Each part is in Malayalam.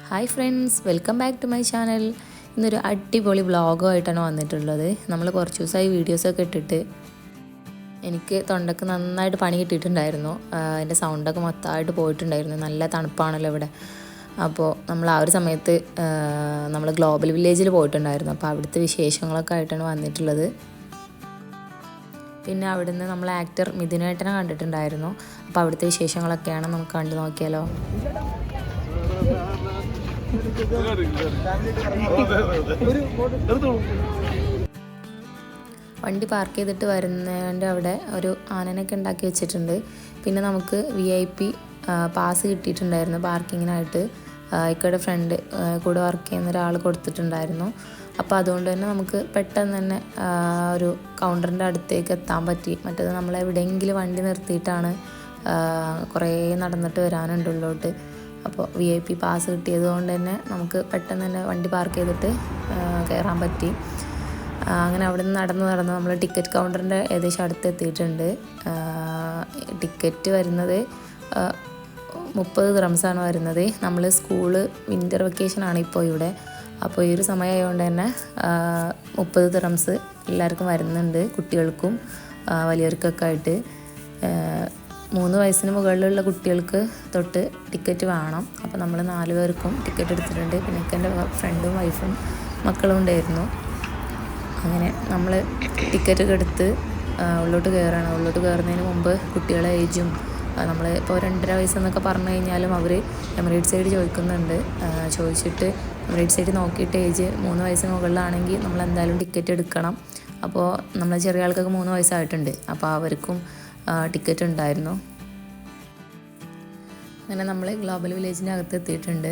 Hi friends, welcome back to my channel. ഇന്നൊരു അടിപൊളി വ്ളോഗുമായിട്ടാണ് വന്നിട്ടുള്ളത്. നമ്മൾ കുറച്ച് ദിവസമായി വീഡിയോസൊക്കെ ഇട്ടിട്ട് എനിക്ക് തൊണ്ടക്ക് നന്നായിട്ട് പണി കിട്ടിയിട്ടുണ്ടായിരുന്നു. എൻ്റെ സൗണ്ടൊക്കെ മൊത്തമായിട്ട് പോയിട്ടുണ്ടായിരുന്നു. നല്ല തണുപ്പാണല്ലോ ഇവിടെ. അപ്പോൾ നമ്മൾ ആ ഒരു സമയത്ത് നമ്മൾ ഗ്ലോബൽ വില്ലേജിൽ പോയിട്ടുണ്ടായിരുന്നു. അപ്പോൾ അവിടുത്തെ വിശേഷങ്ങളൊക്കെ ആയിട്ടാണ് വന്നിട്ടുള്ളത്. പിന്നെ അവിടുന്ന് നമ്മൾ ആക്ടർ മിഥുനേട്ടനെ കണ്ടിട്ടുണ്ടായിരുന്നു. അപ്പോൾ അവിടുത്തെ വിശേഷങ്ങളൊക്കെയാണ് നമുക്ക് കണ്ടു നോക്കിയാലോ. വണ്ടി പാർക്ക് ചെയ്തിട്ട് വരുന്നതിൻ്റെ അവിടെ ഒരു ആനനൊക്കെ ഉണ്ടാക്കി വെച്ചിട്ടുണ്ട്. പിന്നെ നമുക്ക് VIP പാസ് കിട്ടിയിട്ടുണ്ടായിരുന്നു പാർക്കിങ്ങിനായിട്ട്. ഇക്കയുടെ ഫ്രണ്ട് കൂടെ വർക്ക് ചെയ്യുന്ന ഒരാൾ കൊടുത്തിട്ടുണ്ടായിരുന്നു. അപ്പോൾ അതുകൊണ്ട് തന്നെ നമുക്ക് പെട്ടെന്ന് തന്നെ ഒരു കൗണ്ടറിൻ്റെ അടുത്തേക്ക് എത്താൻ പറ്റി. മറ്റേത് നമ്മളെവിടെയെങ്കിലും വണ്ടി നിർത്തിയിട്ടാണ് കുറേ നടന്നിട്ട് വരാനുണ്ട് ഉള്ളോട്ട്. അപ്പോൾ VIP പാസ് കിട്ടിയത് കൊണ്ട് തന്നെ നമുക്ക് പെട്ടെന്ന് തന്നെ വണ്ടി പാർക്ക് ചെയ്തിട്ട് കയറാൻ പറ്റി. അങ്ങനെ അവിടെ നിന്ന് നടന്ന് നമ്മൾ ടിക്കറ്റ് കൗണ്ടറിൻ്റെ ഏകദേശം അടുത്തെത്തിയിട്ടുണ്ട്. ടിക്കറ്റ് വരുന്നത് 30 ദിറംസാണ് വരുന്നത്. നമ്മൾ സ്കൂള് വിൻ്റർ വെക്കേഷനാണ് ഇപ്പോൾ ഇവിടെ. അപ്പോൾ ഈ ഒരു സമയമായതുകൊണ്ട് തന്നെ 30 ദിറംസ് എല്ലാവർക്കും വരുന്നുണ്ട്, കുട്ടികൾക്കും വലിയവർക്കൊക്കെ ആയിട്ട്. 3 വയസ്സിന് മുകളിലുള്ള കുട്ടികൾക്ക് തൊട്ട് ടിക്കറ്റ് വേണം. അപ്പോൾ നമ്മൾ 4 പേർക്കും ടിക്കറ്റ് എടുത്തിട്ടുണ്ട്. പിന്നെ എൻ്റെ ഫ്രണ്ടും വൈഫും മക്കളും ഉണ്ടായിരുന്നു. അങ്ങനെ നമ്മൾ ടിക്കറ്റൊക്കെ എടുത്ത് ഉള്ളോട്ട് കയറുകയാണ്. ഉള്ളോട്ട് കയറുന്നതിന് മുമ്പ് കുട്ടികളെ ഏജും നമ്മൾ ഇപ്പോൾ 2.5 വയസ്സെന്നൊക്കെ പറഞ്ഞു കഴിഞ്ഞാലും അവർ എമിറേറ്റ്സ് സൈഡ് ചോദിക്കുന്നുണ്ട്. ചോദിച്ചിട്ട് എമിറേറ്റ്സ് സൈഡ് നോക്കിയിട്ട് ഏജ് 3 വയസ്സിന് മുകളിലാണെങ്കിൽ നമ്മൾ എന്തായാലും ടിക്കറ്റ് എടുക്കണം. അപ്പോൾ നമ്മളെ ചെറിയ ആൾക്കൊക്കെ 3 വയസ്സായിട്ടുണ്ട്. അപ്പോൾ അവർക്കും ടിക്കറ്റ് ഉണ്ടായിരുന്നു. അങ്ങനെ നമ്മൾ ഗ്ലോബൽ വില്ലേജിൻ്റെ അകത്ത് എത്തിയിട്ടുണ്ട്.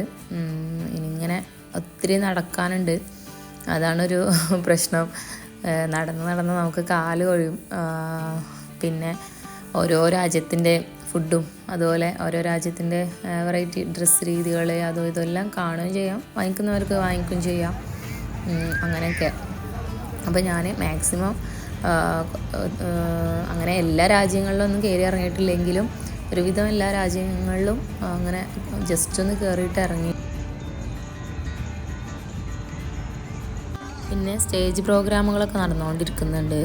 ഇനിയിങ്ങനെ ഒത്തിരി നടക്കാനുണ്ട്. അതാണൊരു പ്രശ്നം. നടന്ന് നമുക്ക് കാല് കൊഴിയും. പിന്നെ ഓരോ രാജ്യത്തിൻ്റെ ഫുഡും അതുപോലെ ഓരോ രാജ്യത്തിൻ്റെ വെറൈറ്റി ഡ്രസ്സ് രീതികൾ അതും ഇതെല്ലാം കാണുകയും ചെയ്യാം, വാങ്ങിക്കുന്നവർക്ക് വാങ്ങിക്കുകയും ചെയ്യാം. അങ്ങനെയൊക്കെ. അപ്പോൾ ഞാൻ മാക്സിമം അങ്ങനെ എല്ലാ രാജ്യങ്ങളിലൊന്നും കയറി ഇറങ്ങിയിട്ടില്ലെങ്കിലും ഒരുവിധം എല്ലാ രാജ്യങ്ങളിലും അങ്ങനെ ജസ്റ്റ് ഒന്ന് കയറിയിട്ട് ഇറങ്ങി. പിന്നെ സ്റ്റേജ് പ്രോഗ്രാമുകളൊക്കെ നടന്നുകൊണ്ടിരിക്കുന്നുണ്ട്.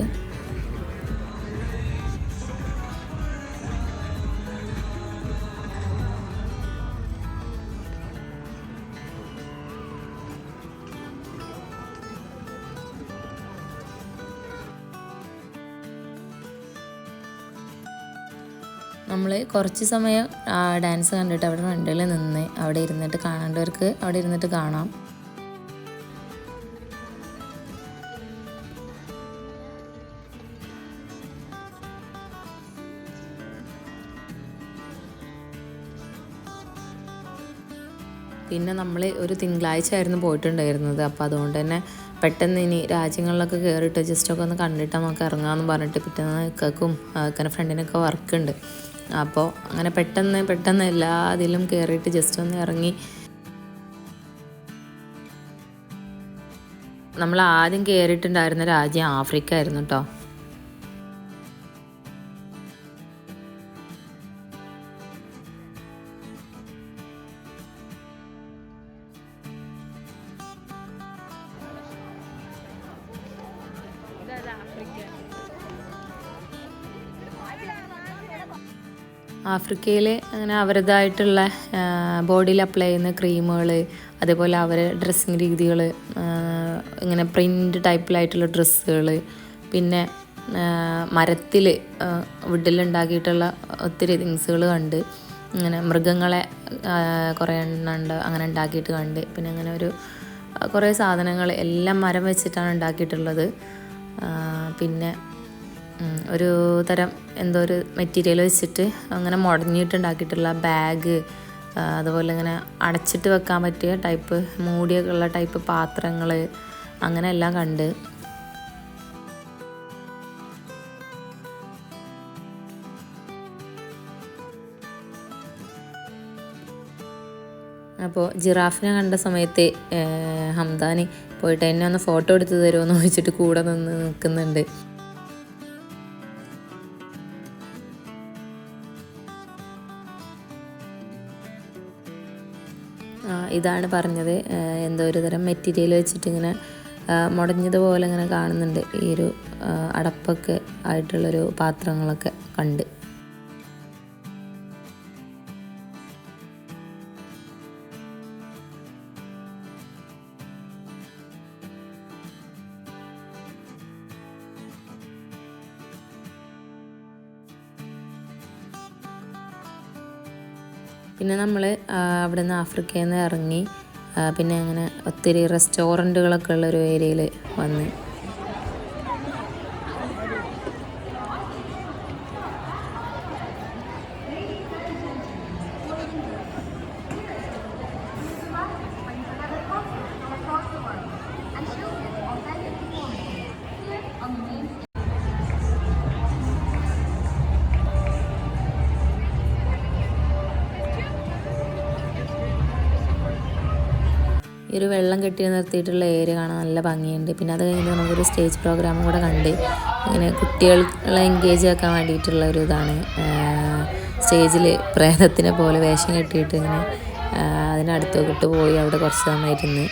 നമ്മൾ കുറച്ച് സമയം ഡാൻസ് കണ്ടിട്ട് അവിടെ ഫ്രണ്ടിൽ നിന്ന് അവിടെ ഇരുന്നിട്ട് കാണേണ്ടവർക്ക് അവിടെ ഇരുന്നിട്ട് കാണാം. പിന്നെ നമ്മൾ ഒരു തിങ്കളാഴ്ച ആയിരുന്നു പോയിട്ടുണ്ടായിരുന്നത്. അപ്പോൾ അതുകൊണ്ട് തന്നെ പെട്ടെന്ന് ഇനി രാജ്യങ്ങളിലൊക്കെ കയറിയിട്ട് ജസ്റ്റൊക്കെ ഒന്ന് കണ്ടിട്ട് നമുക്ക് ഇറങ്ങാമെന്ന് പറഞ്ഞിട്ട് പിറ്റേന്ന് ഇക്കക്കും ഇക്കൻ്റെ ഫ്രണ്ടിനൊക്കെ വർക്കുണ്ട്. അപ്പോൾ അങ്ങനെ പെട്ടെന്ന് എല്ലാ ഇതിലും കയറിയിട്ട് ജസ്റ്റ് ഒന്ന് ഇറങ്ങി. നമ്മൾ ആദ്യം കയറിയിട്ടുണ്ടായിരുന്ന രാജ്യം ആഫ്രിക്ക ആയിരുന്നു കേട്ടോ. ആഫ്രിക്കയിൽ അങ്ങനെ അവരുടേതായിട്ടുള്ള ബോഡിയിൽ അപ്ലൈ ചെയ്യുന്ന ക്രീമുകൾ, അതേപോലെ അവരെ ഡ്രസ്സിങ് രീതികൾ, ഇങ്ങനെ പ്രിൻ്റ് ടൈപ്പിലായിട്ടുള്ള ഡ്രസ്സുകൾ, പിന്നെ മരത്തിൽ വുഡിലുണ്ടാക്കിയിട്ടുള്ള ഒത്തിരി തിങ്സുകൾ കണ്ട്. ഇങ്ങനെ മൃഗങ്ങളെ കുറേ എണ്ണം ഉണ്ട് അങ്ങനെ ഉണ്ടാക്കിയിട്ട് കണ്ട്. പിന്നെ അങ്ങനെ കുറേ സാധനങ്ങൾ എല്ലാം മരം വെച്ചിട്ടാണ് ഉണ്ടാക്കിയിട്ടുള്ളത്. പിന്നെ ഒരു തരം എന്തോ ഒരു മെറ്റീരിയൽ വെച്ചിട്ട് അങ്ങനെ മുടഞ്ഞിട്ടുണ്ടാക്കിയിട്ടുള്ള ബാഗ്, അതുപോലെ ഇങ്ങനെ അടച്ചിട്ട് വെക്കാൻ പറ്റിയ ടൈപ്പ് മൂടിയൊക്കെ ഉള്ള ടൈപ്പ് പാത്രങ്ങൾ, അങ്ങനെ എല്ലാം കണ്ട്. അപ്പോൾ ജിറാഫിനെ കണ്ട സമയത്ത് ഹംദാനി പോയിട്ട് എന്നെ ഒന്ന് ഫോട്ടോ എടുത്ത് തരുമോ എന്ന് ചോദിച്ചിട്ട് കൂടെ നിന്ന് നിൽക്കുന്നുണ്ട്. ഇതാണ് പറഞ്ഞത്. എന്തോ ഒരു തരം മെറ്റീരിയൽ വെച്ചിട്ട് ഇങ്ങനെ മുടഞ്ഞതുപോലെ ഇങ്ങനെ കാണുന്നുണ്ട്. ഈ ഒരു അടപ്പൊക്കെ ആയിട്ടുള്ളൊരു പാത്രങ്ങളൊക്കെ കണ്ട്. പിന്നെ നമ്മൾ അവിടെ നിന്ന് ആഫ്രിക്കയിൽ നിന്ന് ഇറങ്ങി പിന്നെ അങ്ങനെ ഒത്തിരി റെസ്റ്റോറൻറ്റുകളൊക്കെ ഉള്ളൊരു ഏരിയയിൽ വന്ന്. ഈ ഒരു വെള്ളം കെട്ടി നിർത്തിയിട്ടുള്ള ഏരിയ കാണാൻ നല്ല ഭംഗിയുണ്ട്. പിന്നെ അത് കഴിഞ്ഞ് നമുക്കൊരു സ്റ്റേജ് പ്രോഗ്രാമും കൂടെ കണ്ട്. ഇങ്ങനെ കുട്ടികളെ എൻഗേജ് ആക്കാൻ വേണ്ടിയിട്ടുള്ള ഒരു ഇതാണ്. സ്റ്റേജിൽ പ്രേതത്തിനെ പോലെ വേഷം കെട്ടിയിട്ട് ഇങ്ങനെ അതിനടുത്തോട്ട് പോയി അവിടെ കുറച്ച് സമയം ഇരുന്ന്.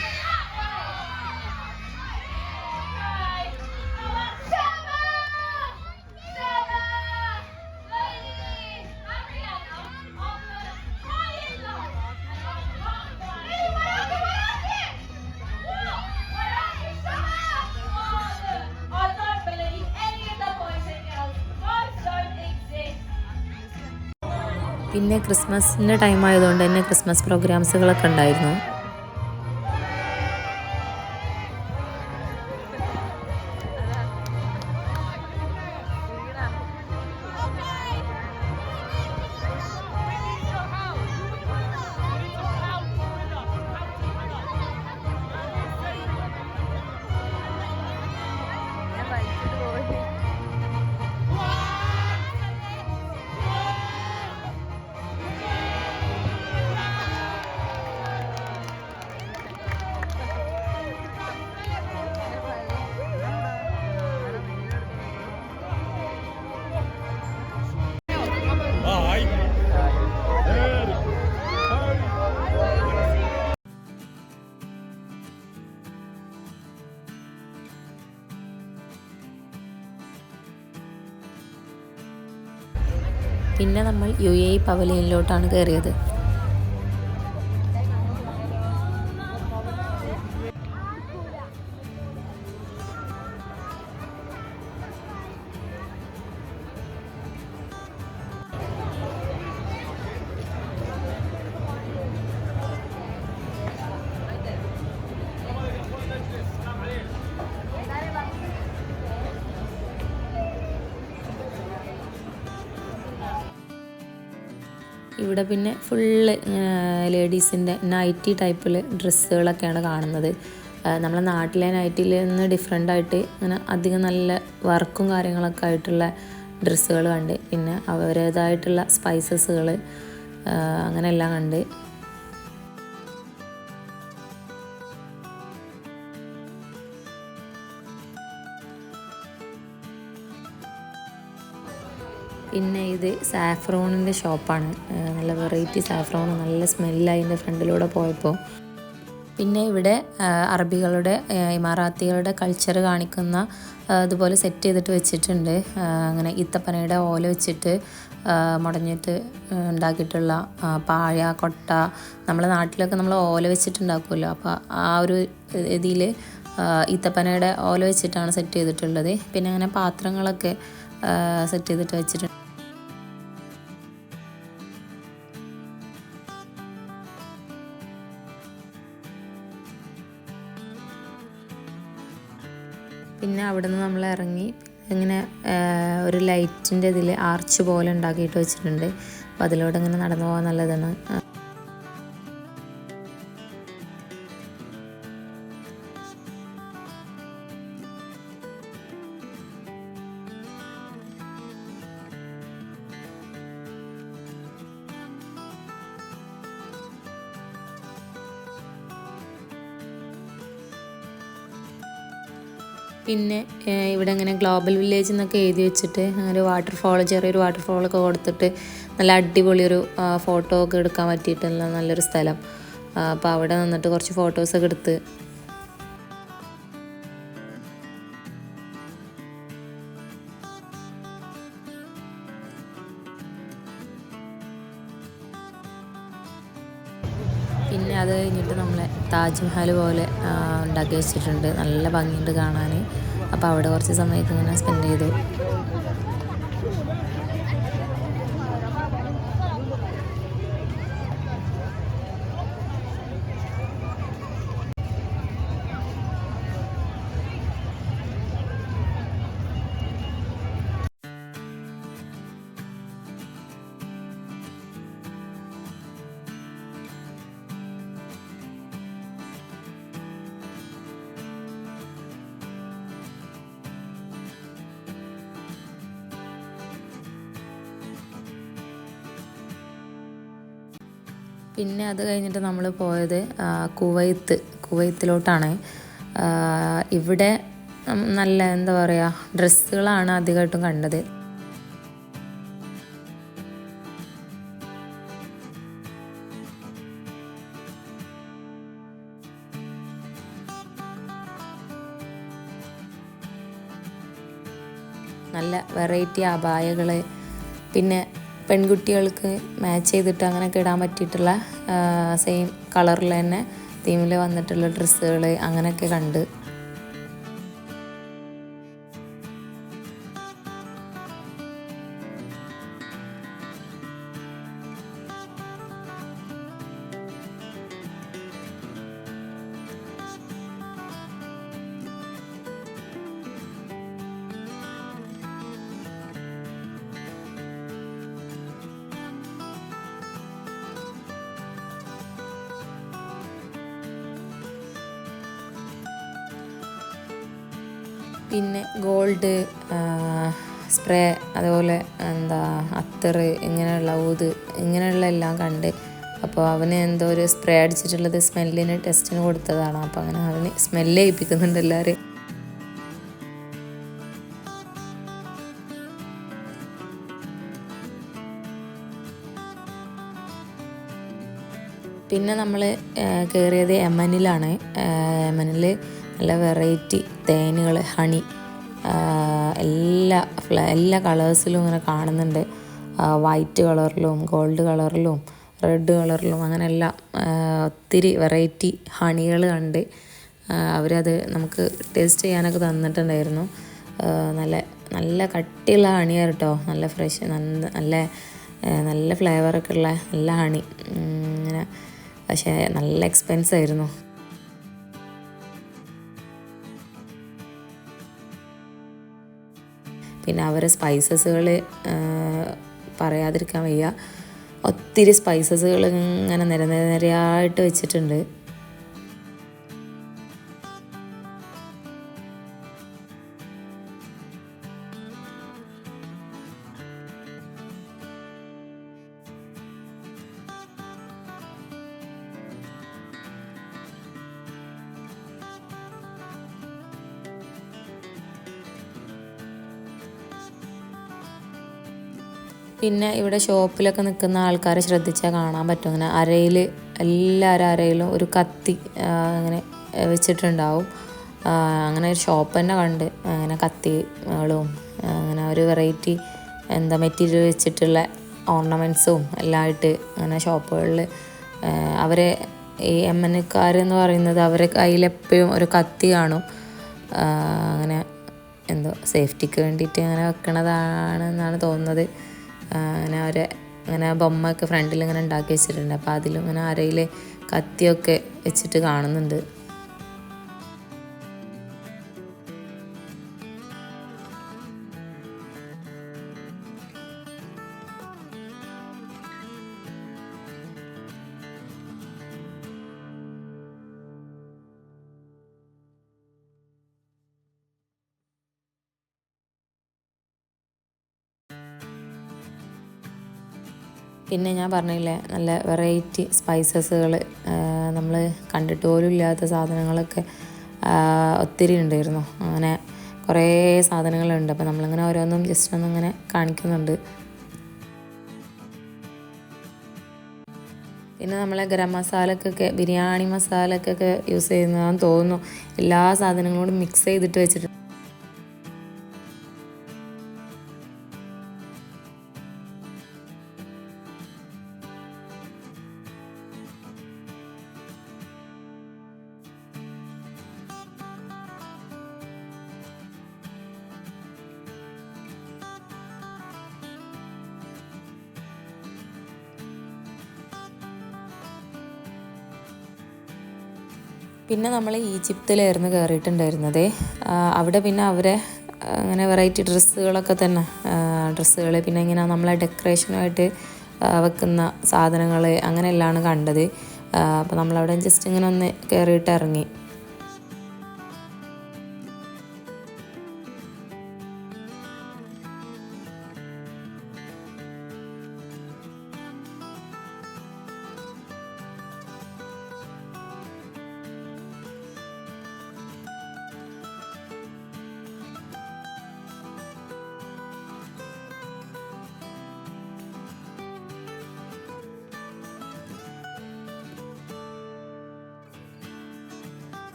പിന്നെ ക്രിസ്മസിൻ്റെ ടൈം ആയതുകൊണ്ട് തന്നെ ക്രിസ്മസ് പ്രോഗ്രാംസുകളൊക്കെ ഉണ്ടായിരുന്നു. പിന്നെ നമ്മൾ UAE പവലിയനിലോട്ടാണ് കയറിയത്. ഇവിടെ പിന്നെ ഫുള്ള് ലേഡീസിൻ്റെ നൈറ്റി ടൈപ്പിൽ ഡ്രസ്സുകളൊക്കെയാണ് കാണുന്നത്. നമ്മളെ നാട്ടിലെ നൈറ്റിയിൽ നിന്ന് ഡിഫറെൻ്റ് ആയിട്ട് ഇങ്ങനെ അധികം നല്ല വർക്കും കാര്യങ്ങളൊക്കെ ആയിട്ടുള്ള ഡ്രസ്സുകൾ കണ്ട്. പിന്നെ അവരുടേതായിട്ടുള്ള സ്പൈസസുകൾ അങ്ങനെയെല്ലാം കണ്ട്. പിന്നെ ഇത് സാഫ്രോണിൻ്റെ ഷോപ്പാണ്. നല്ല വെറൈറ്റി സാഫ്രോൺ, നല്ല സ്മെല്ലായി എൻ്റെ ഫ്രണ്ടിലൂടെ പോയപ്പോൾ. പിന്നെ ഇവിടെ അറബികളുടെ ഇമാറാത്തികളുടെ കൾച്ചർ കാണിക്കുന്ന അതുപോലെ സെറ്റ് ചെയ്തിട്ട് വെച്ചിട്ടുണ്ട്. അങ്ങനെ ഈത്തപ്പനയുടെ ഓല വെച്ചിട്ട് മുടഞ്ഞിട്ട് ഉണ്ടാക്കിയിട്ടുള്ള പായ, കൊട്ട. നമ്മളെ നാട്ടിലൊക്കെ നമ്മൾ ഓല വെച്ചിട്ടുണ്ടാക്കുമല്ലോ, അപ്പോൾ ആ ഒരു ഇതിൽ ഈത്തപ്പനയുടെ ഓല വെച്ചിട്ടാണ് സെറ്റ് ചെയ്തിട്ടുള്ളത്. പിന്നെ അങ്ങനെ പാത്രങ്ങളൊക്കെ സെറ്റ് ചെയ്തിട്ട് വെച്ചിട്ടുണ്ട്. പിന്നെ അവിടെ നിന്ന് നമ്മൾ ഇറങ്ങി ഇങ്ങനെ ഒരു ലൈറ്റിൻ്റെ ഇതിൽ ആർച്ച് പോലെ ഉണ്ടാക്കിയിട്ട് വെച്ചിട്ടുണ്ട്. അപ്പോൾ അതിലൂടെ ഇങ്ങനെ നടന്നു പോകാൻ നല്ലതാണ്. പിന്നെ ഇവിടെ ഇങ്ങനെ ഗ്ലോബൽ വില്ലേജ് എന്നൊക്കെ എഴുതി വെച്ചിട്ട് ഒരു വാട്ടർഫോൾ, ചെറിയൊരു വാട്ടർഫോളൊക്കെ കൊടുത്തിട്ട് നല്ല അടിപൊളിയൊരു ഫോട്ടോ ഒക്കെ എടുക്കാൻ പറ്റിയിട്ടുള്ള നല്ലൊരു സ്ഥലം. അപ്പോൾ അവിടെ നിന്നിട്ട് കുറച്ച് ഫോട്ടോസൊക്കെ എടുത്ത്. പിന്നെ അത് കഴിഞ്ഞിട്ട് നമ്മളെ താജ്മഹൽ പോലെ ഉണ്ടാക്കി വെച്ചിട്ടുണ്ട്. നല്ല ഭംഗിയുണ്ട് കാണാൻ. അപ്പോൾ അവിടെ കുറച്ച് സമയമൊക്കെ ഇങ്ങനെ സ്പെൻഡ് ചെയ്തു. പിന്നെ അത് കഴിഞ്ഞിട്ട് നമ്മൾ പോയത് കുവൈത്തിലോട്ടാണ്. ഇവിടെ നല്ല എന്താ പറയുക, ഡ്രസ്സുകളാണ് അധികമായിട്ടും കണ്ടത്. നല്ല വെറൈറ്റി അബായകൾ, പിന്നെ പെൺകുട്ടികൾക്ക് മാച്ച് ചെയ്തിട്ട് അങ്ങനെയൊക്കെ ഇടാൻ പറ്റിയിട്ടുള്ള സെയിം കളറിൽ തന്നെ തീമിൽ വന്നിട്ടുള്ള ഡ്രസ്സുകൾ അങ്ങനെയൊക്കെ കണ്ട്. പിന്നെ ഗോൾഡ് സ്പ്രേ, അതുപോലെ എന്താ അത്തർ, ഇങ്ങനെയുള്ള ഊത്, ഇങ്ങനെയുള്ള എല്ലാം കണ്ട്. അപ്പോൾ അവന് എന്തോ ഒരു സ്പ്രേ അടിച്ചിട്ടുള്ളത് സ്മെല്ലിന് ടെസ്റ്റിന് കൊടുത്തതാണ്. അപ്പോൾ അങ്ങനെ അവന് സ്മെല്ല് ചെയ്യിപ്പിക്കുന്നുണ്ട് എല്ലാവരും. പിന്നെ നമ്മൾ കയറിയത് യമനിലാണ്. യമനിൽ നല്ല വെറൈറ്റി തേനുകൾ, ഹണി, എല്ലാ കളേഴ്സിലും ഇങ്ങനെ കാണുന്നുണ്ട്. വൈറ്റ് കളറിലും ഗോൾഡ് കളറിലും റെഡ് കളറിലും അങ്ങനെയെല്ലാം ഒത്തിരി വെറൈറ്റി ഹണികൾ കണ്ട്. അവരത് നമുക്ക് ടേസ്റ്റ് ചെയ്യാനൊക്കെ തന്നിട്ടുണ്ടായിരുന്നു. നല്ല നല്ല കട്ടിയുള്ള ഹണിയാണ് കേട്ടോ. നല്ല ഫ്രഷ്, നല്ല ഫ്ലേവറൊക്കെ ഉള്ള നല്ല ഹണി ഇങ്ങനെ. പക്ഷേ നല്ല എക്സ്പെൻസ് ആയിരുന്നു. പിന്നെ അവരെ സ്പൈസസുകൾ പറയാതിരിക്കാൻ വയ്യ. ഒത്തിരി സ്പൈസസുകൾ ഇങ്ങനെ നിരയായിട്ട് വെച്ചിട്ടുണ്ട്. പിന്നെ ഇവിടെ ഷോപ്പിലൊക്കെ നിൽക്കുന്ന ആൾക്കാരെ ശ്രദ്ധിച്ചാൽ കാണാൻ പറ്റും. അങ്ങനെ അരയിൽ, എല്ലാവരും അരയിലും ഒരു കത്തി അങ്ങനെ വെച്ചിട്ടുണ്ടാവും. അങ്ങനെ ഒരു ഷോപ്പ് തന്നെ കണ്ട്. അങ്ങനെ കത്തികളും അങ്ങനെ ഒരു വെറൈറ്റി മെറ്റീരിയൽ വെച്ചിട്ടുള്ള ഓർണമെൻറ്റ്സും എല്ലാം ആയിട്ട് അങ്ങനെ ഷോപ്പുകളിൽ അവരെ ഈ യമനിക്കാരെന്ന് പറയുന്നത് അവരെ കയ്യിലെപ്പോഴും ഒരു കത്തി കാണും. അങ്ങനെ എന്തോ സേഫ്റ്റിക്ക് വേണ്ടിയിട്ട് അങ്ങനെ വെക്കണതാണെന്നാണ് തോന്നുന്നത്. അങ്ങനെ ബൊമ്മയൊക്കെ ഫ്രണ്ടിൽ ഇങ്ങനെ ഉണ്ടാക്കി വെച്ചിട്ടുണ്ട്. അപ്പോൾ അതിലും ഇങ്ങനെ അരയിൽ കത്തിയൊക്കെ വെച്ചിട്ട് കാണുന്നുണ്ട്. പിന്നെ ഞാൻ പറഞ്ഞില്ലേ, നല്ല വെറൈറ്റി സ്പൈസസുകൾ, നമ്മൾ കണ്ടിട്ട് പോലും ഇല്ലാത്ത സാധനങ്ങളൊക്കെ ഒത്തിരി ഉണ്ടായിരുന്നു. അങ്ങനെ കുറേ സാധനങ്ങളുണ്ട്. അപ്പോൾ നമ്മളിങ്ങനെ ഓരോന്നും ജസ്റ്റ് ഒന്നിങ്ങനെ കാണിക്കുന്നുണ്ട്. പിന്നെ നമ്മളെ ഗരം മസാലക്കൊക്കെ ബിരിയാണി മസാലക്കൊക്കെ യൂസ് ചെയ്യുന്നതാണെന്ന് തോന്നുന്നു. എല്ലാ സാധനങ്ങളോടും മിക്സ് ചെയ്തിട്ട് വെച്ചിട്ടുണ്ട്. പിന്നെ നമ്മൾ ഈജിപ്തിലായിരുന്നു കയറിയിട്ടുണ്ടായിരുന്നത്. അവിടെ പിന്നെ അവരെ അങ്ങനെ വെറൈറ്റി ഡ്രസ്സുകളൊക്കെ തന്നെ ഡ്രസ്സുകൾ, പിന്നെ ഇങ്ങനെ നമ്മളെ ഡെക്കറേഷനായിട്ട് വെക്കുന്ന സാധനങ്ങൾ അങ്ങനെയെല്ലാം കണ്ടത്. അപ്പോൾ നമ്മളവിടെ ജസ്റ്റ് ഇങ്ങനെ ഒന്ന് കയറിയിട്ട് ഇറങ്ങി.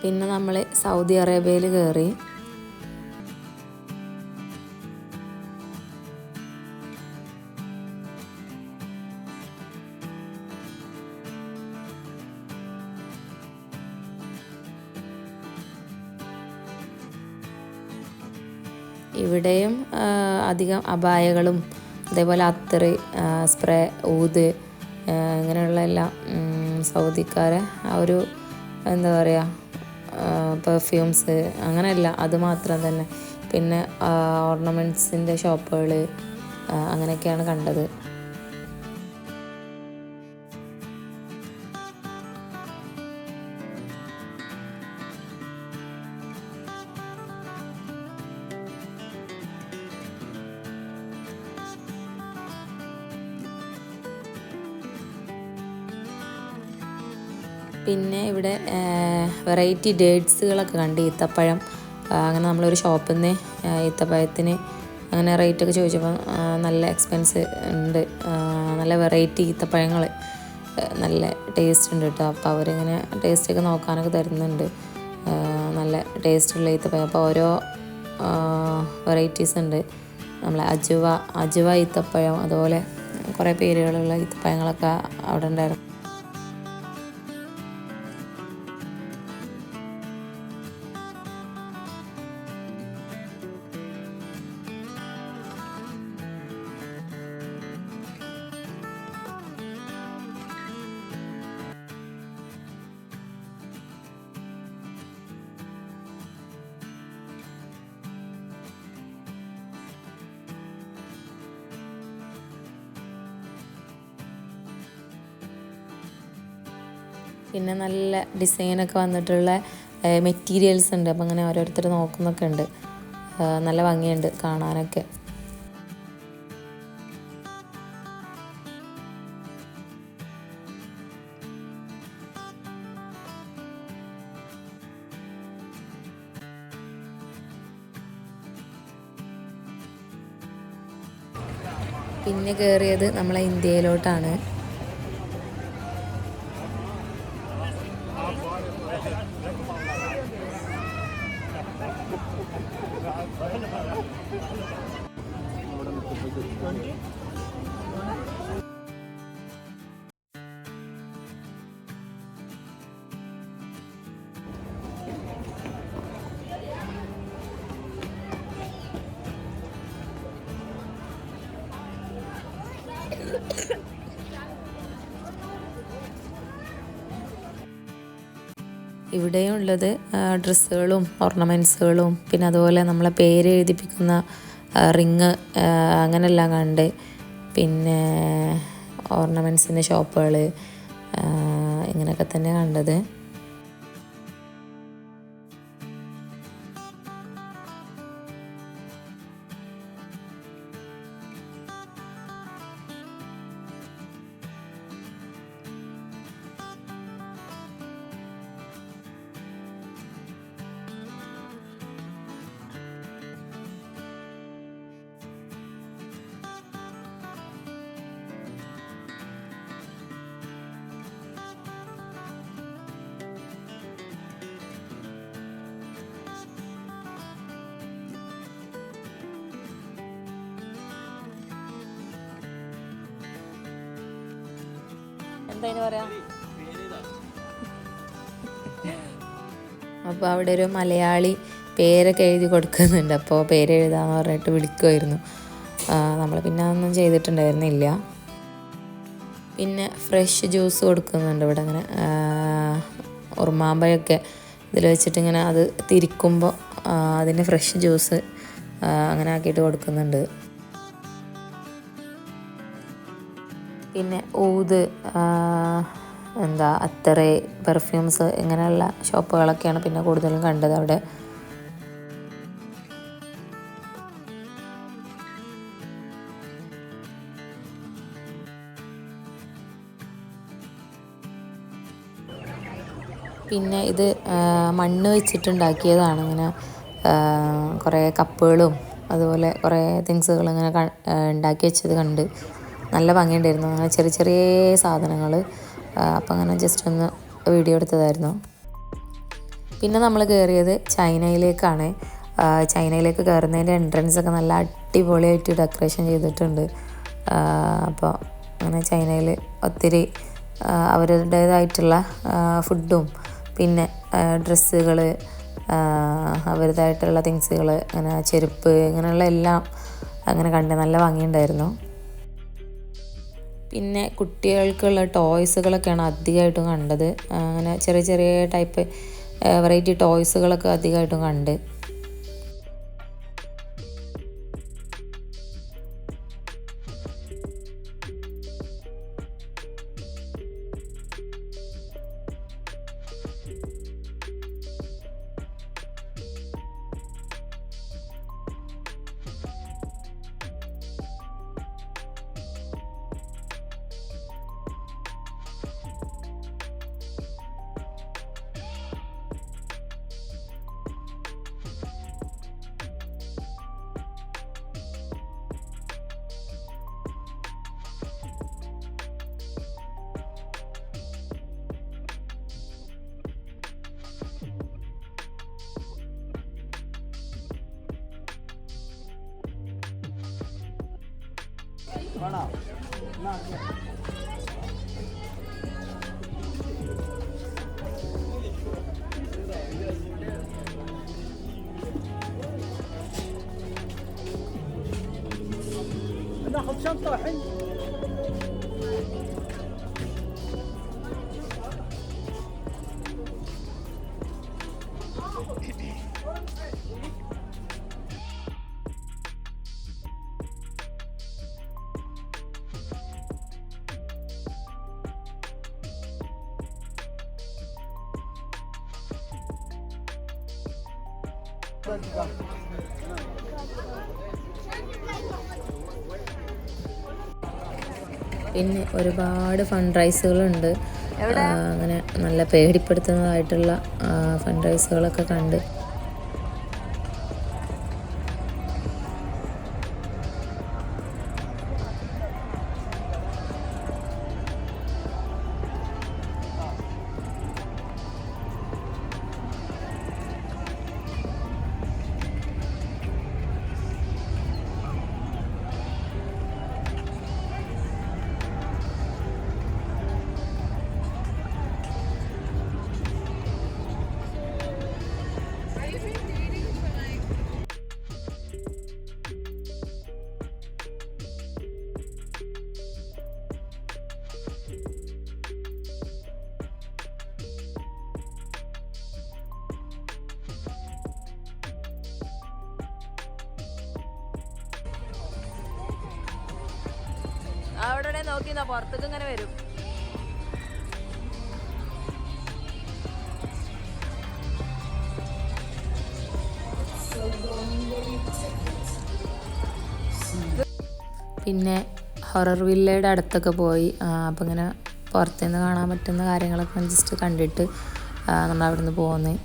പിന്നെ നമ്മൾ സൗദി അറേബ്യയിൽ കയറി. ഇവിടെയും അധികം അബായകളും അതേപോലെ അത്തറ്, സ്പ്രേ, ഊത് ഇങ്ങനെയുള്ള എല്ലാം സൗദിക്കാരെ ആ ഒരു എന്താ പറയുക പെർഫ്യൂംസ് അങ്ങനെയല്ല, അത് മാത്രം തന്നെ. പിന്നെ ഓർണമെൻറ്റ്സിൻ്റെ ഷോപ്പുകൾ അങ്ങനെയൊക്കെയാണ് കണ്ടത്. പിന്നെ ഇവിടെ വെറൈറ്റി ഡേറ്റ്സുകളൊക്കെ കണ്ട്, ഈത്തപ്പഴം. അങ്ങനെ നമ്മളൊരു ഷോപ്പിൽ നിന്ന് ഈത്തപ്പഴത്തിന് അങ്ങനെ റേറ്റൊക്കെ ചോദിച്ചപ്പോൾ നല്ല എക്സ്പെൻസ് ഉണ്ട്. നല്ല വെറൈറ്റി ഈത്തപ്പഴങ്ങൾ നല്ല ടേസ്റ്റ് ഉണ്ട് കേട്ടോ. അപ്പോൾ അവരിങ്ങനെ ടേസ്റ്റൊക്കെ നോക്കാനൊക്കെ തരുന്നുണ്ട്. നല്ല ടേസ്റ്റുള്ള ഈത്തപ്പഴം. അപ്പോൾ ഓരോ വെറൈറ്റീസ് ഉണ്ട്. നമ്മളെ അജുവ ഈത്തപ്പഴം, അതുപോലെ കുറേ പേരുകളുള്ള ഈത്തപ്പഴങ്ങളൊക്കെ അവിടെ ഉണ്ടായിരുന്നു. പിന്നെ നല്ല ഡിസൈനൊക്കെ വന്നിട്ടുള്ള മെറ്റീരിയൽസ് ഉണ്ട്. അപ്പം അങ്ങനെ ഓരോരുത്തർ നോക്കുന്നൊക്കെ ഉണ്ട്. നല്ല ഭംഗിയുണ്ട് കാണാനൊക്കെ. പിന്നെ കയറിയത് നമ്മളെ ഇന്ത്യയിലോട്ടാണ്. ഇവിടെയും ഉള്ളത് ഡ്രസ്സുകളും ഓർണമെൻറ്റ്സുകളും പിന്നെ അതുപോലെ നമ്മളെ പേര് എഴുതിപ്പിക്കുന്ന റിങ് അങ്ങനെയെല്ലാം കണ്ട്. പിന്നെ ഓർണമെൻറ്റ്സിൻ്റെ ഷോപ്പുകൾ ഇങ്ങനെയൊക്കെ തന്നെ കണ്ടത്. എന്താ പറയാ. അപ്പോൾ അവിടെ ഒരു മലയാളി പേരൊക്കെ എഴുതി കൊടുക്കുന്നുണ്ട്. അപ്പോൾ പേര് എഴുതാന്ന് പറഞ്ഞിട്ട് വിളിക്കുമായിരുന്നു. നമ്മൾ പിന്നെ അതൊന്നും ചെയ്തിട്ടുണ്ടായിരുന്നില്ല. പിന്നെ ഫ്രഷ് ജ്യൂസ് കൊടുക്കുന്നുണ്ട് ഇവിടെ. അങ്ങനെ ഉറുമാമ്പഴമൊക്കെ ഇതിൽ വെച്ചിട്ട് ഇങ്ങനെ അത് തിരിക്കുമ്പോൾ അതിന് ഫ്രഷ് ജ്യൂസ് അങ്ങനെ ആക്കിയിട്ട് കൊടുക്കുന്നുണ്ട്. പിന്നെ ഊത്, അത്തറ്, പെർഫ്യൂംസ് ഇങ്ങനെയുള്ള ഷോപ്പുകളൊക്കെയാണ് പിന്നെ കൂടുതലും കണ്ടത് അവിടെ. പിന്നെ ഇത് മണ്ണ് വെച്ചിട്ടുണ്ടാക്കിയതാണ്. ഇങ്ങനെ കുറേ കപ്പുകളും അതുപോലെ കുറേ തിങ്സുകൾ ഇങ്ങനെ ഉണ്ടാക്കി വെച്ചത് കണ്ട് നല്ല ഭംഗിയുണ്ടായിരുന്നു. അങ്ങനെ ചെറിയ ചെറിയ സാധനങ്ങൾ. അപ്പം അങ്ങനെ ജസ്റ്റ് ഒന്ന് വീഡിയോ എടുത്തതായിരുന്നു. പിന്നെ നമ്മൾ കയറിയത് ചൈനയിലേക്കാണ്. ചൈനയിലേക്ക് കയറുന്നതിൻ്റെ എൻട്രൻസ് ഒക്കെ നല്ല അടിപൊളിയായിട്ട് ഡെക്കറേഷൻ ചെയ്തിട്ടുണ്ട്. അപ്പോൾ അങ്ങനെ ചൈനയിൽ ഒത്തിരി അവരുടേതായിട്ടുള്ള ഫുഡും പിന്നെ ഡ്രസ്സുകൾ, അവരുടേതായിട്ടുള്ള തിങ്സുകൾ, അങ്ങനെ ചെരുപ്പ്, ഇങ്ങനെയുള്ള എല്ലാം അങ്ങനെ കണ്ട് നല്ല ഭംഗിയുണ്ടായിരുന്നു. പിന്നെ കുട്ടികൾക്കുള്ള ടോയ്സുകളൊക്കെയാണ് അധികമായിട്ടും കണ്ടത്. അങ്ങനെ ചെറിയ ചെറിയ ടൈപ്പ് വെറൈറ്റി ടോയ്സുകളൊക്കെ അധികമായിട്ടും കണ്ട്. ناخذ شنطة الحين. പിന്നെ ഒരുപാട് ഫണ്ട് റൈസുകളുണ്ട്. അങ്ങനെ നല്ല പേടിപ്പെടുത്തുന്നതായിട്ടുള്ള ഫണ്ട് റൈസുകളൊക്കെ കണ്ട്. അവിടെ നോക്കി പുറത്തേക്ക് ഇങ്ങനെ വരും. പിന്നെ ഹൊറർ വില്ലയുടെ അടുത്തൊക്കെ പോയി. അപ്പം ഇങ്ങനെ പുറത്തുനിന്ന് കാണാൻ പറ്റുന്ന കാര്യങ്ങളൊക്കെ ജസ്റ്റ് കണ്ടിട്ട് നമ്മൾ അവിടെ നിന്ന് പോകുന്നത്.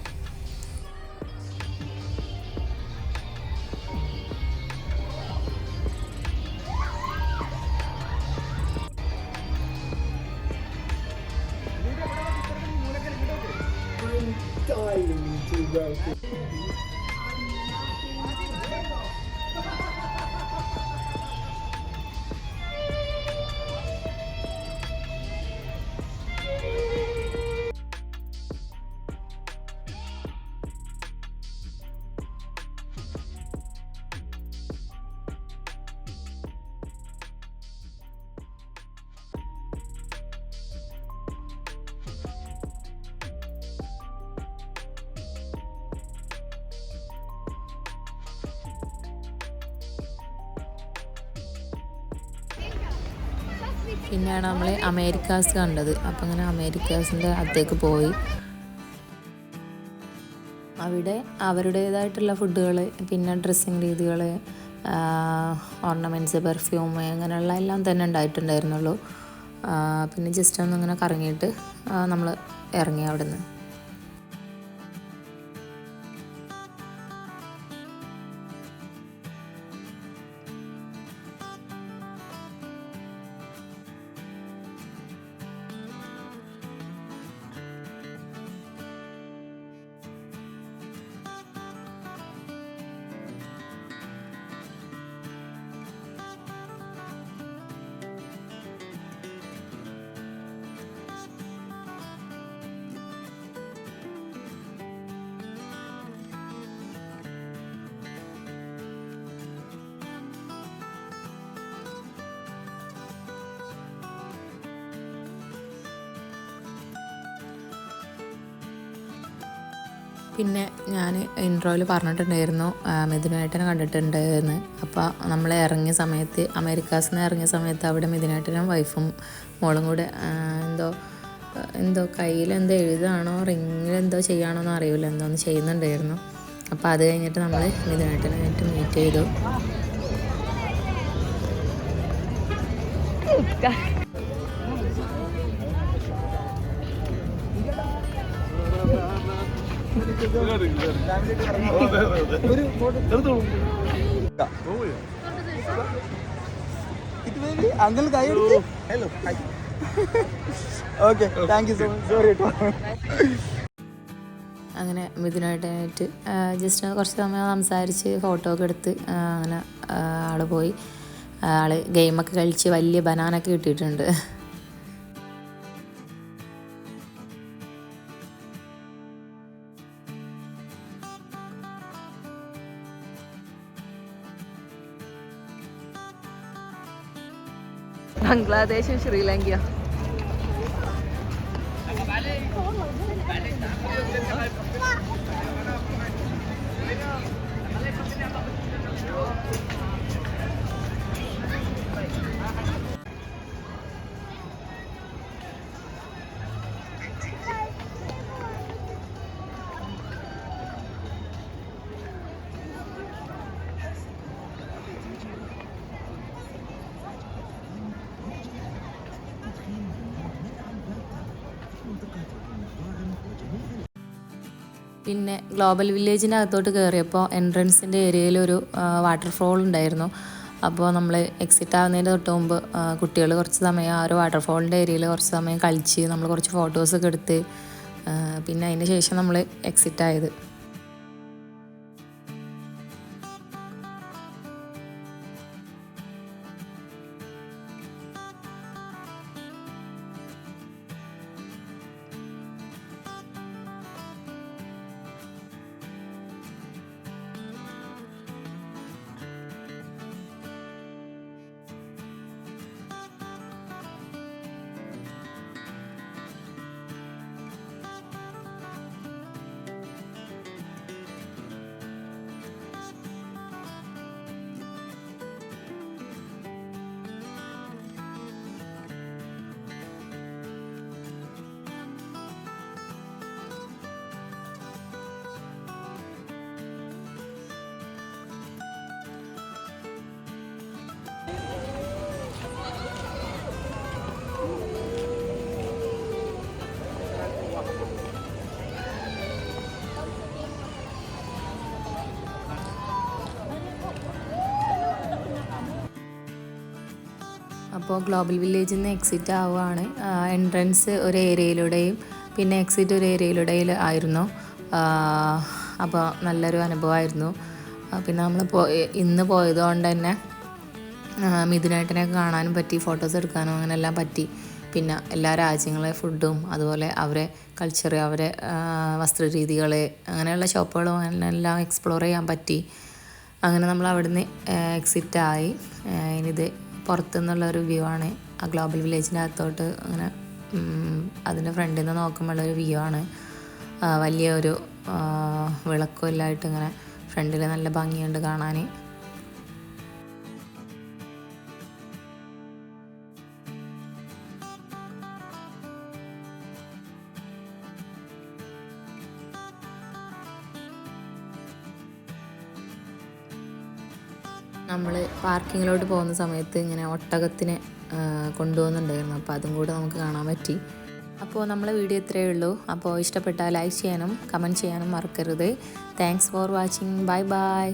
പിന്നെയാണ് നമ്മൾ അമേരിക്കാസ് കണ്ടത്. അപ്പം അങ്ങനെ അമേരിക്കാസിൻ്റെ അകത്തേക്ക് പോയി. അവിടെ അവരുടേതായിട്ടുള്ള ഫുഡുകൾ, പിന്നെ ഡ്രസ്സിങ് രീതികൾ, ഓർണമെൻറ്റ്സ്, പെർഫ്യൂം, അങ്ങനെയുള്ള എല്ലാം തന്നെ ഉണ്ടായിട്ടുണ്ടായിരുന്നുള്ളൂ. പിന്നെ ജസ്റ്റ് ഒന്നിങ്ങനെ കറങ്ങിയിട്ട് നമ്മൾ ഇറങ്ങി അവിടെ നിന്ന്. പിന്നെ ഞാൻ ഇൻട്രോയിൽ പറഞ്ഞിട്ടുണ്ടായിരുന്നു മിഥുനേട്ടനെ കണ്ടിട്ടുണ്ട് എന്ന്. അപ്പോൾ നമ്മൾ ഇറങ്ങിയ സമയത്ത്, അമേരിക്കാസിൽ നിന്ന് ഇറങ്ങിയ സമയത്ത് അവിടെ മിഥുനേട്ടനും വൈഫും മോളും കൂടെ എന്തോ കയ്യിലെന്തോ എഴുതാണോ റിങ്ങിലെന്തോ ചെയ്യാണോ എന്ന് അറിയില്ല, എന്തോന്ന് ചെയ്യുന്നുണ്ടായിരുന്നു. അപ്പോൾ അത് കഴിഞ്ഞിട്ട് നമ്മൾ മിഥുനേട്ടനായിട്ട് മീറ്റ് ചെയ്തു. अंकल का hello okay thank you so much sorry അങ്ങനെ മിഥുനായിട്ട് ജസ്റ്റ് കുറച്ച് സമയം സംസാരിച്ച് ഫോട്ടോ ഒക്കെ എടുത്ത് അങ്ങനെ ആൾ പോയി. ആൾ ഗെയിമൊക്കെ കളിച്ച് വലിയ ബനാനൊക്കെ കിട്ടിയിട്ടുണ്ട്. ബംഗ്ലാദേശും ശ്രീലങ്കയും. പിന്നെ ഗ്ലോബൽ വില്ലേജിൻ്റെ അകത്തോട്ട് കയറിയപ്പോൾ എൻട്രൻസിൻ്റെ ഏരിയയിൽ ഒരു വാട്ടർഫോൾ ഉണ്ടായിരുന്നു. അപ്പോൾ നമ്മൾ എക്സിറ്റ് ആകുന്നതിൻ്റെ തൊട്ട് മുമ്പ് കുട്ടികൾ കുറച്ച് സമയം ആ ഒരു വാട്ടർഫോളിൻ്റെ ഏരിയയിൽ കുറച്ച് സമയം കളിച്ച് നമ്മൾ കുറച്ച് ഫോട്ടോസൊക്കെ എടുത്ത് പിന്നെ അതിന് ശേഷം നമ്മൾ എക്സിറ്റ് ആയത്. അപ്പോൾ ഗ്ലോബൽ വില്ലേജിൽ നിന്ന് എക്സിറ്റ് ആവുകയാണ്. എൻട്രൻസ് ഒരു ഏരിയയിലൂടെയും പിന്നെ എക്സിറ്റ് ഒരു ഏരിയയിലൂടെയും ആയിരുന്നു. അപ്പോൾ നല്ലൊരു അനുഭവമായിരുന്നു. പിന്നെ നമ്മൾ ഇന്ന് പോയതുകൊണ്ട് തന്നെ മിഥുനേട്ടനെയൊക്കെ കാണാനും പറ്റി, ഫോട്ടോസ് എടുക്കാനും അങ്ങനെയെല്ലാം പറ്റി. പിന്നെ എല്ലാ രാജ്യങ്ങളെ ഫുഡും അതുപോലെ അവരെ കൾച്ചർ, അവരെ വസ്ത്രരീതികൾ, അങ്ങനെയുള്ള ഷോപ്പുകളും അങ്ങനെയെല്ലാം എക്സ്പ്ലോർ ചെയ്യാൻ പറ്റി. അങ്ങനെ നമ്മൾ അവിടുന്ന് എക്സിറ്റായി. ഇനിയിത് പുറത്തുനിന്നുള്ളൊരു വ്യൂ ആണ്. ആ ഗ്ലോബൽ വില്ലേജിൻ്റെ അകത്തോട്ട് അങ്ങനെ അതിൻ്റെ ഫ്രണ്ടിൽ നിന്ന് നോക്കുമ്പോഴുള്ളൊരു വ്യൂ ആണ്. വലിയൊരു വിളക്കുമെല്ലാമായിട്ട് ഇങ്ങനെ ഫ്രണ്ടിൽ നല്ല ഭംഗിയുണ്ട് കാണാൻ. നമ്മൾ പാർക്കിങ്ങിലോട്ട് പോകുന്ന സമയത്ത് ഇങ്ങനെ ഒട്ടകത്തിനെ കൊണ്ടുപോകുന്നുണ്ടായിരുന്നു. അപ്പോൾ അതും കൂടെ നമുക്ക് കാണാൻ പറ്റി. അപ്പോൾ നമ്മളെ വീഡിയോ ഇത്രയേ ഉള്ളൂ. അപ്പോൾ ഇഷ്ടപ്പെട്ടാൽ ലൈക്ക് ചെയ്യാനും കമൻറ്റ് ചെയ്യാനും മറക്കരുത്. Thanks for watching. Bye bye.